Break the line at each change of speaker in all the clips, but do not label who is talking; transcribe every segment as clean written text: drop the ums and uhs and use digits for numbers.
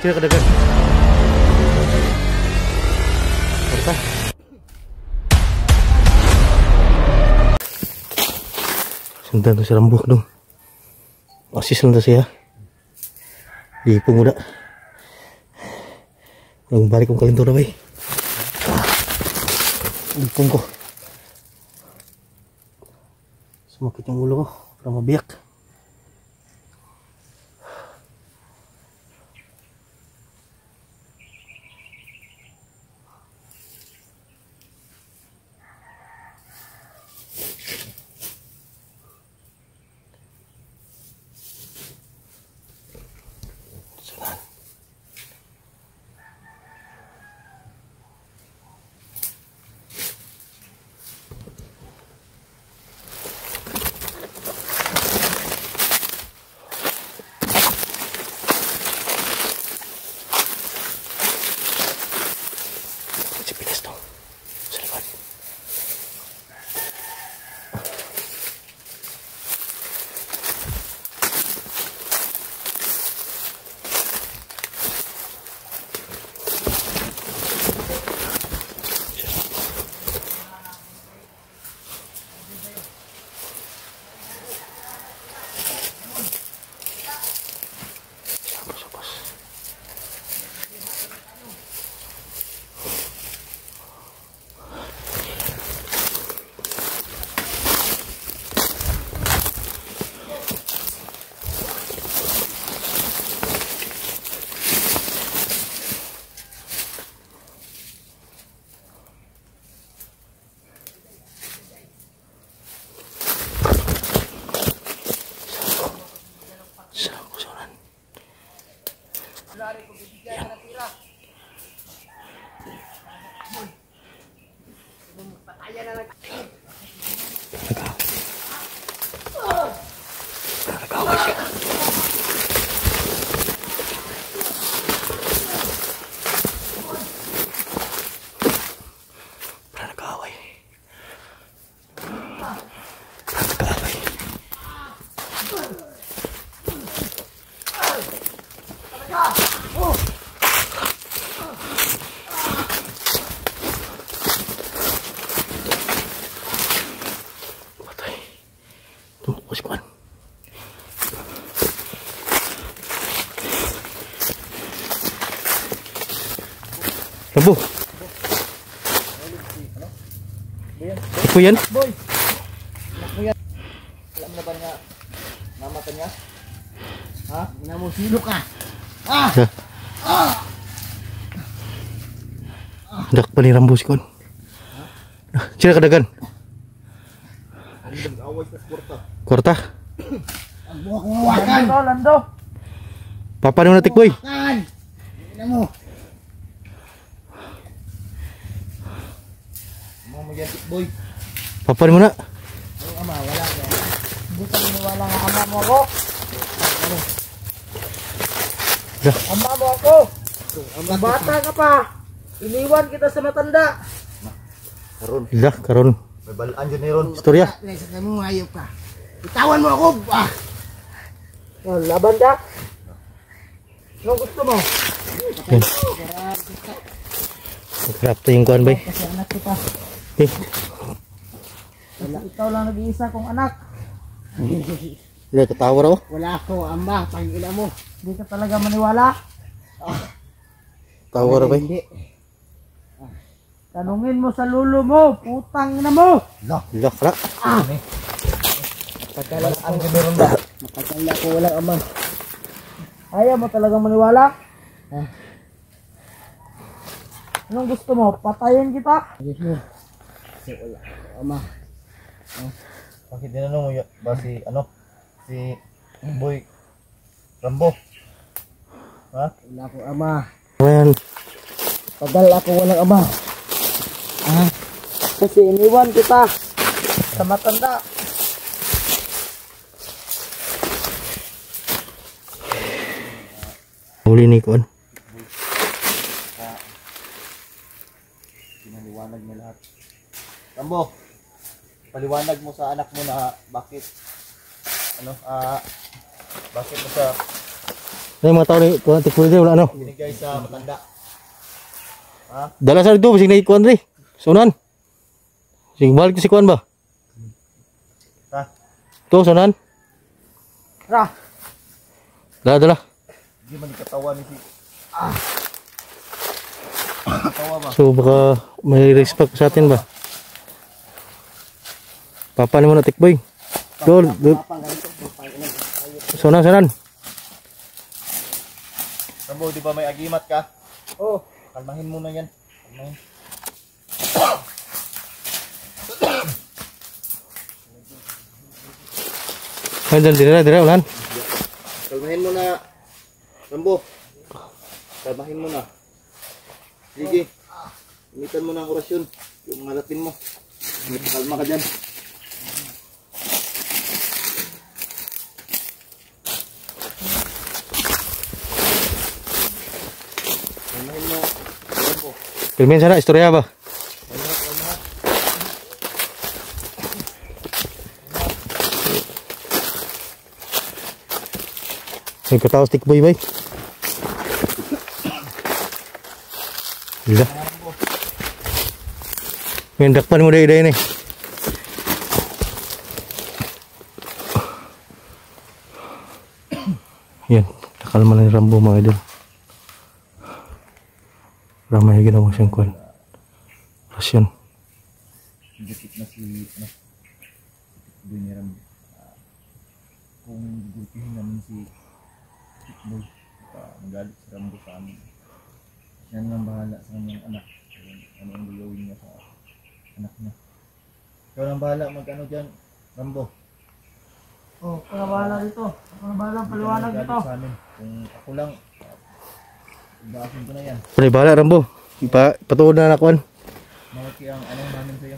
Cira kadagan. Kwarta. Sundan to si Rambo dong. Asis lang to siya. Ipong udah. Nung balik kong kalinto na bay. Ipong ko. Sumakit yung ulo ko. Para mabiyak. Rambo. Ito yan?
Boy. Anak mo yan. Alam na ba nga namatan niya? Ha? Namusilo ka. Ah! Ah!
Hendak pa ni Rambo si Kon. Cira kadagan. Kwarta.
Ang buha kong hawakan. Lando.
Papa ni mo natik boy.
Hawakan. Ina mo. Mau mo yan boy.
Papa ni mo na.
Ang ama wala ka. Hindi ka maniwala nga ama mo ako.
Dah.
Ama mo ako. Bata ka pa. Iniwan kita sa matanda.
Karon. Dah karon.
May balaan dyan ni Ron.
Istorya.
Sa mo hayop ka. Bitawan mo ako. Ah. Laban ka. Ano gusto mo?
Magkrapto yung kuhan bay.
Kasi anak kita.
Eh.
Wala, ikaw lang nag-iisa kong anak.
Wala katawa raw.
Wala ako, ama. Pangila mo. Hindi ka talaga maniwala.
Tawa raw bay.
Hindi. Tanungin mo sa lulo mo. Putang na mo.
Dah kara.
Ah. Matagal ang ganoon ba? Matagal ako walang ama. Ayaw mo talagang maniwala? Ah. Anong gusto mo? Patayin kita? Yes mo. Kasi wala ako ama.
Bakit dinanong mo ba si ano? Si Boy Rambo? Ha?
Wala ako ama.
Ayan.
Tagal ako walang ama. Ah. Kasi iniwan kita sa matanda.
Huli ni kuhan.
Pinaliwanag mo lahat. Rambo, paliwanag mo sa anak mo na bakit ano bakit mo sa
Ano yung mga tao ni Kuan Tikboy dito, wala ano?
Binigay sa matanda. Ha?
Dala sa dito, basig na Kuan rin. Sunan. Sige, balik ko si Kuan ba?
Ha?
Ito, sunan.
Ra.
Dala.
Hindi man ikatawa ni si... Katawa ba?
So baka may respect sa atin ba? Papa ni mo na Tikboy. Dol. Sunan.
Rambo, di ba may agimat ka?
Oh.
Kalmahin mo na yan. Kalmahin.
Ayun, dire, ulan.
Kalmahin mo na. Rambo. Kalmahin mo na. Sige. Imitan mo na ang orasyon. Yung ngalapin mo. Kalma ka dyan. Kalmahin mo. Rambo.
Filmin sana, istorya ba? May kataos Tikboy ba? Gila. May dakpan mo day ni. Yan, nakalma na ni Rambo mga idol. Ramay ginawa siyang kuwan. Rasyon.
Dikit na si... Tikboy ni Rambo. Kung gulpihin namin si Tikboy, magalit si Rambo sa amin. Yan ang bahala sa kanyang anak. Ano ang gagawin niya sa anak niya. Ikaw ang bahala mag-ano dyan, Rambo.
Oh, para bahala dito. Para bahala paliwanag
Magalit
dito.
sa amin. Kung ako lang, ibaasin ko na yan.
Pre, bahala Rambo. Patuod na nakuan.
Malaki ang ano namin sa'yo.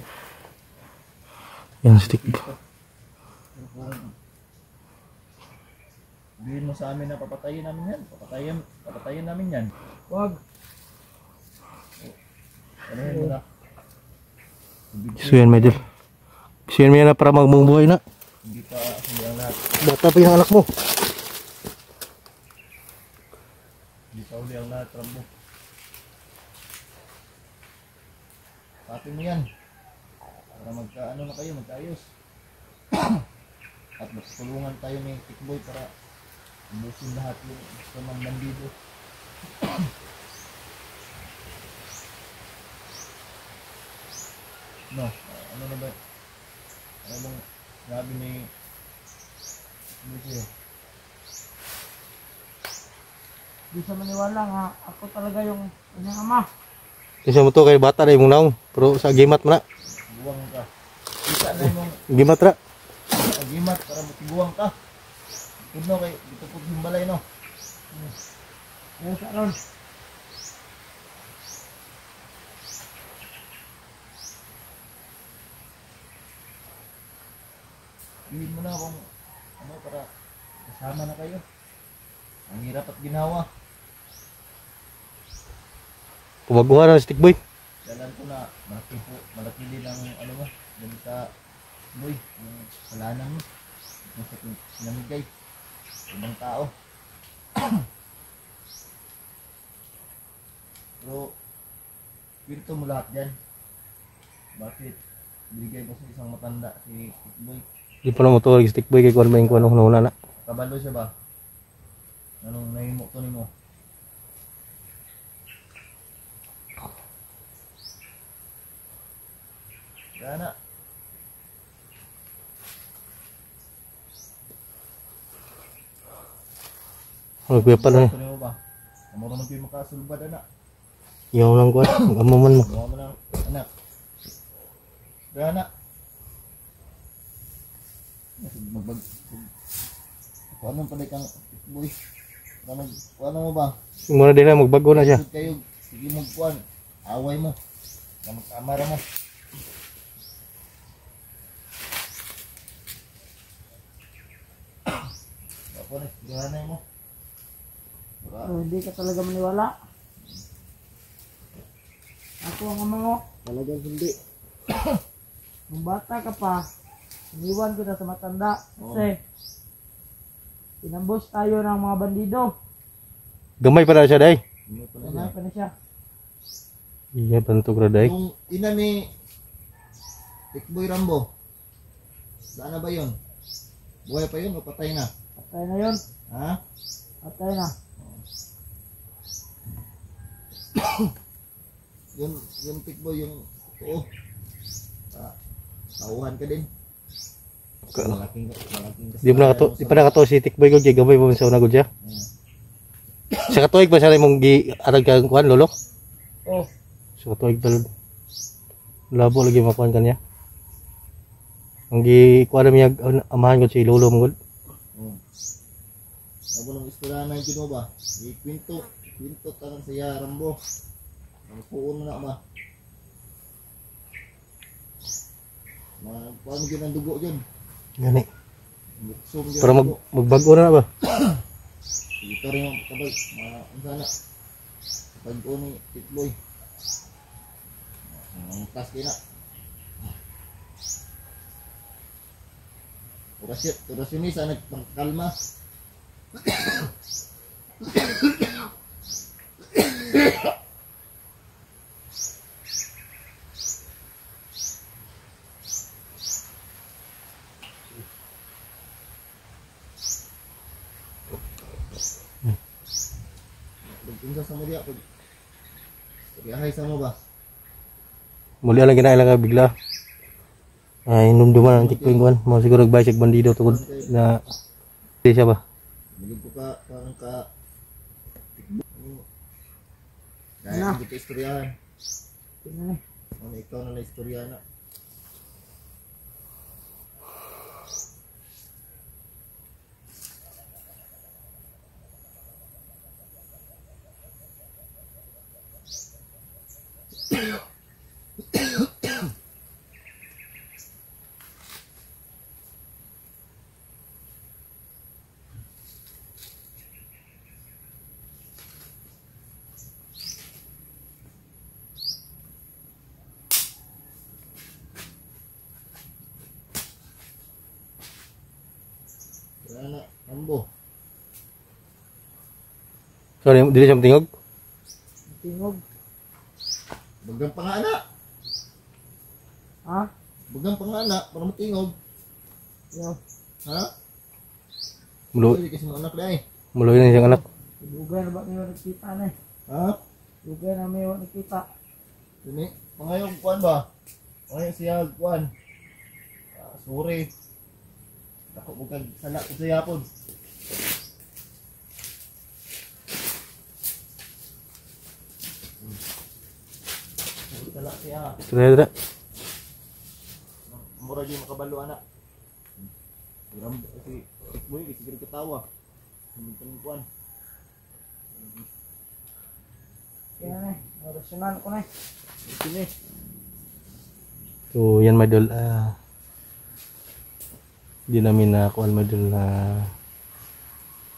Yan si Tikboy.
Pero kung sabihin mo sa amin na papatayin namin yan, papatayin namin yan.
Wag.
Ano yan mo na?
So yan mga idol. So yan mo yan na para magmumuhay na.
Hindi pa hindi ang lahat.
Bata pa yung anak mo.
Hindi pa uli ang lahat, Rambo. Tapin mo yan. Para magkaano na kayo, magkaayos. At magtulungan tayo ni Tikboy para ubusin lahat yung gusto ng bandido. No, ano na ba? Ano bang sabi ni Tikboy sa'yo?
Di sa maniwala nga ako talaga yung kanyang ama.
Kasi mo to kay bata na yung naong. Pero sa gimat mo na.
Buwang ka. Isa na yung
Gimat ra.
agimat para matiguang ka. Kuno kay dito po yung balay no.
Yes, Aaron.
Ihin mo na kung ano para kasama na kayo. Ang hirap at ginawa.
Pumaguhan na si Tikboy.
Dalan ko na malaki din ang ano mo, dun sa boy, yung kasalanan mo. Yung sa sinamigay. Ibang tao. Pero, kwento mo lahat dyan. Bakit? Binigay mo sa isang matanda si Tikboy.
Di pa na mo to si Tikboy kay kuan ba yung kuan na.
Kabalo siya ba? Anong nahimo to nimo? Gana.
Kuya pa na.
Ito nimo ba? Amo naman kayo makasulbad anak.
Yung lang kuan. Amaman mo.
Gawa mo na anak. Gana. Magbag. Kuan mo pa kang boy. Kuan mo ba?
Muna din na magbago na siya.
Isod kayo. Sige mo kuan. Away mo. Kamara mo. Ako na, gana mo.
Oh, hindi ka talaga maniwala. Ako ang ama mo.
Talagang hindi.
Nung bata ka pa, iniwan ko na sa matanda. Kasi, pinambos tayo ng mga bandido.
Gamay pa na siya day.
Ano pa na
Wala
siya?
pa na siya.
Iya pa na to day.
Yung ina ni Tikboy Rambo, saan na ba yun? Buhay pa yun o patay na?
Patay na yun.
Ha?
Patay na.
Yung Tikboy, yung oo. Tauhan ka din. Malaking
Di mo na kato, di pa na kato si Tikboy ko kay gamay mo sa una gud siya. Sa katuig ba sa imong gi arag kang kuan lolo?
Oh.
Sa katuig ba labo lagi makuan kanya. Ang gi kuan niya amahan ko si lolo mo gud.
Ako nang istorya na yung ba? Kwento tanang siya Rambo. Ang puon na ba? Paano yun ang dugo yun?
Gani.
Buksong yun
Para
ang dugo.
magbago na ba?
Ito rin yung kabay. Sana. Pag-o ni Tikboy. Ang tas kina. Orasyon nagpangkalma. Pag-unsa sa mo diya, pag-iyahay sa mo ba?
Muli lang kinailang ka bigla. Ay numduman ang Tikboy kuan. Mo siguro nagbayad bandido tungod na di siya ba?
Malig ko ka, parang ka kaya hindi ka istoryahan.
Tingnan eh.
Ano ikaw na istoryahan na. Wala na, Rambo.
Sorry, dili siya matingog.
Tingog.
Bagang pangana.
Ha?
Bagang pangana, para matingog.
Yo.
Ha?
Mulo
Hindi kasi mga anak na eh.
mulo yun siyang anak.
Lugay na ba niyo nakita na eh?
Ha?
Lugay na may nakita.
Dini, pangayong kuan ba? Pangayong siya kuan. Sorry. Ako bukag sala ko sa yapon. Sala siya.
Tira.
Mura di makabalo anak. Rambo si Tikboy kasi katawa. Hindi ka kuan.
Kaya na eh. Orasyonan ko na eh.
Sini.
So yan madol di namin na kuan madol na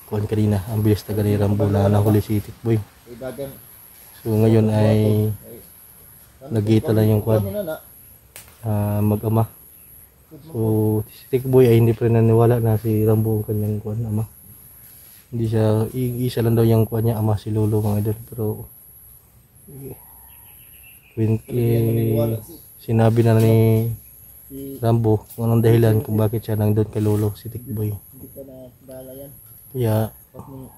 kuan kanina ang bilis taga ni Rambo na nahuli si Tikboy.
Idagan.
So ngayon ay nagita lang yung kuan mag-ama. So si Tikboy ay hindi pa rin naniwala na si Rambo ang kanyang kuan ama. Hindi siya isa lang daw yung kuan niya ama si Lolo mga idol pero sinabi na ni Rambo kung anong dahilan kung bakit siya nandun kay Lolo si Tikboy.
Hindi ka na dala yan.
Kaya
Pag mo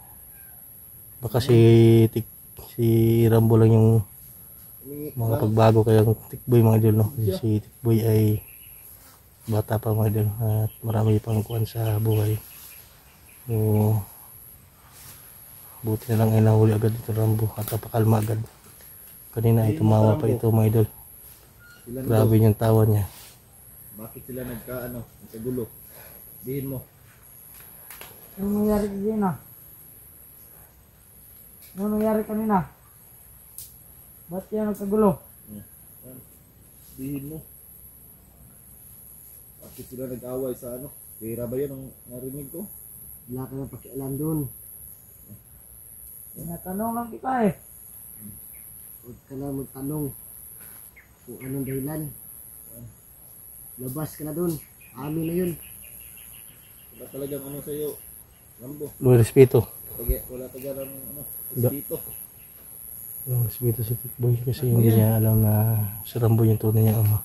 baka si Rambo lang yung mga pagbago kaya ang Tikboy mga idol no. Kasi si Tikboy ay bata pa mga idol at marami pang kuan sa buhay. So buti na lang ay nahuli agad ito Rambo at napakalma agad. Kanina ay tumawa pa ito mga idol. Grabe yung tawa niya.
bakit sila nagkagulo? Dihin mo.
Ano nangyari kanina? Ano nangyari kanina? Ba't kaya nagkagulo?
Dihin mo. Bakit sila nag-away sa pera ba yun ang narinig ko?
Wala ka na pakialam doon. Tinatanong lang kita eh.
Huwag ka na magtanong kung anong dahilan. Labas ka na dun. Amin na yun.
Wala talagang sa'yo, Rambo.
Luis respeto.
Wala taga ng ano,
Da.
dito.
Yung respeto si Tikboy kasi hindi niya alam na si Rambo yung tunay niya ama.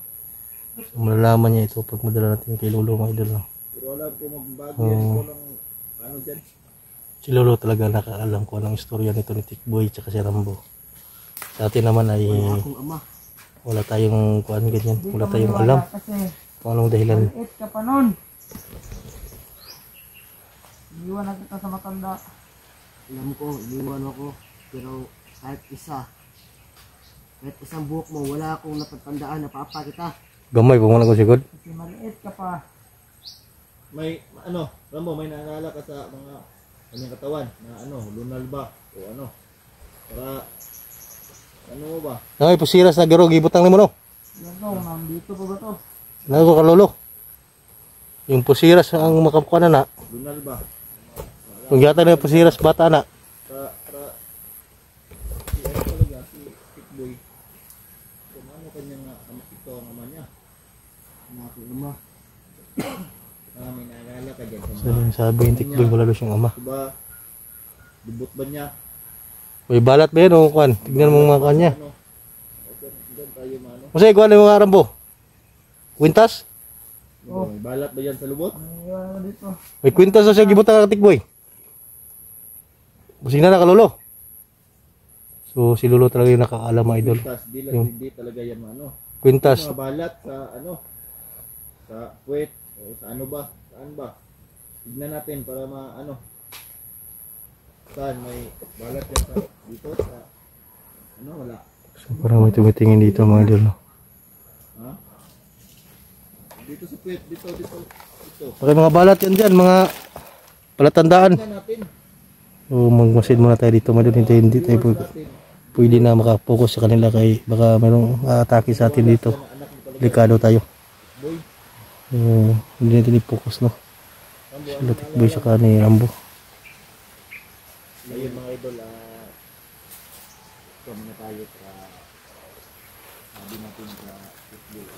So, malalaman niya ito pag madala natin kay Lolo mga idol. No?
Pero alam ko magbago yan ko lang ano dyan.
Si Lolo talaga nakaalam ko anong istorya nito ni Tikboy at si Rambo. Sa atin naman ay
Wala akong ama.
wala tayong kuan ganyan, wala tayong alam kung anong dahilan.
Maliit ka pa nun. Iwan na kita sa matanda.
Alam ko, iniwan ako. Pero kahit isang buhok mo, wala akong natatandaan na papa kita.
Gamay pa mo na ko sigod.
Kasi maliit ka pa.
May ano, Rambo, may naalala ka sa mga kanyang katawan na ano, lunal ba o ano? Para ano mo ba?
Ay, pusiras na garo gibutang nimo no.
Yan to, nandito pa ba to?
Nago ka Lolo. Yung pusiras ang makakuha na.
Lunal ba?
Kung yata na yung pusiras bata na.
Para si ano talaga, si Tikboy. Kung ano kanyang ito ang ama niya.
Wala akong ama.
May naalala ka dyan sa
So,
mga.
yung sabi yung Tikboy wala daw siyang ama.
Diba, dubot ba niya?
May balat ba yan o kuan? Tignan mo mga kanya.
Ano? Okay, dyan tayo maano.
Masay kuan yung mga Rambo. Kwintas?
May balat ba yan sa lubot?
Iwan mo dito.
May kwintas na siya gibutang kay Tikboy. Busing na ka Lolo. So si Lolo talaga yung nakakaalam mga idol.
Tapos
Yung-
hindi talaga yan maano.
Kwintas.
Mga balat sa ano, sa puwet, o sa ano ba, saan ba? Tignan natin para maano. Saan may balat yan sa dito, sa ano, wala.
So parang may tumitingin dito mga idol. No?
Ha? Dito sa puwet, dito.
Okay mga balat yan dyan, mga palatandaan.
Tignan natin.
So magmasid muna tayo dito mga idol. Hindi tayo pwede na makapokus sa kanila kay baka mayroong atake sa atin dito. Delikado tayo.
Boy,
So hindi natin i-focus no. Sila Tikboy sa ni Rambo.
ayun mga idol, ito muna tayo sa sabi natin sa Facebook.